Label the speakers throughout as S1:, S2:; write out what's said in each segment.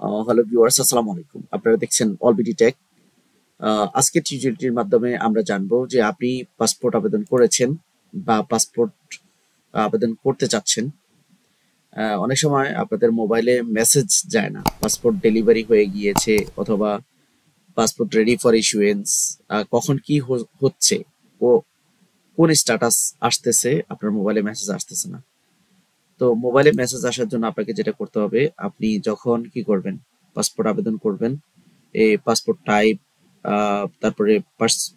S1: Hello viewers, আসসালামু আলাইকুম। আপনারা দেখছেন অলবিডি টেক। আজকের টিউটোরিয়ালটির মাধ্যমে আমরা জানবো যে আপনি পাসপোর্ট আবেদন করেছেন বা পাসপোর্ট আবেদন করতে চাচ্ছেন। অনেক সময় আপনাদের মোবাইলে মেসেজ যায় না, পাসপোর্ট ডেলিভারি হয়ে গিয়েছে অথবা পাসপোর্ট রেডি ফর ইস্যুয়েন্স, কখন কি হচ্ছে ও কোন স্ট্যাটাস আসতেছে, আপনার মোবাইলে মেসেজ আসতেছে না। তো মোবাইলে মেসেজ আসার জন্য আপনাকে যেটা করতে হবে, আপনি যখন কি করবেন, পাসপোর্ট আবেদন করবেন, এই পাসপোর্ট টাইপ, তারপরে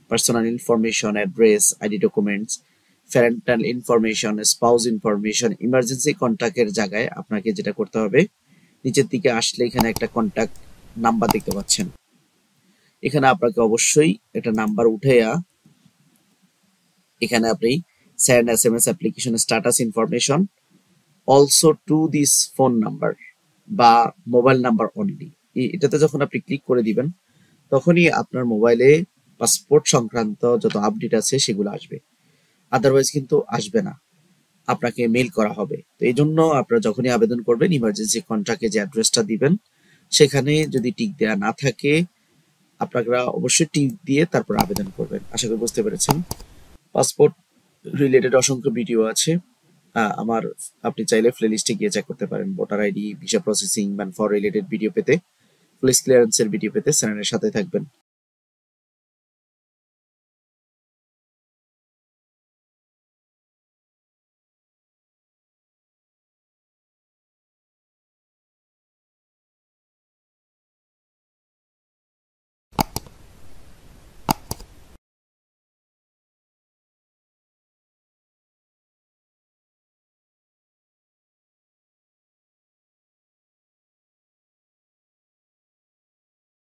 S1: personal information, address, ID documents, parental information, spouse information, emergency কন্ট্যাক্টের জায়গায় আপনাকে যেটা করতে হবে, নিচের দিকে আসলে এখানে একটা কন্ট্যাক্ট নাম্বার দেখতে পাচ্ছেন। এখানে আপনাকে অবশ্যই একটা নাম্বার উঠেয়া এখানে আপনি send SMS application status information also to this phone number বা মোবাইল নাম্বার অনলি, এটাতে যখন আপনি ক্লিক করে দিবেন তখনই আপনার মোবাইলে পাসপোর্ট সংক্রান্ত যত আপডেট আছে সেগুলো আসবে। আদারওয়াইজ কিন্তু আসবে না, আপনাকে মেইল করা হবে। তো এই জন্য আপনারা যখনই আবেদন করবেন, ইমার্জেন্সি কন্ট্যাক্টে যে অ্যাড্রেসটা দিবেন সেখানে যদি টিক দেওয়া না থাকে, আপনারা অবশ্যই টিক দিয়ে তারপর আবেদন করবেন। আশা করি বুঝতে পেরেছেন। পাসপোর্ট রিলেটেড অসংখ্য ভিডিও আছে আমার, আপনি চাইলে প্লেলিস্টে গিয়ে চেক করতে পারেন। Voter ID, visa processing, man for related video পেতে, পুলিশ ক্লিয়ারেন্সের ভিডিও পেতে চ্যানেলের সাথে থাকবেন।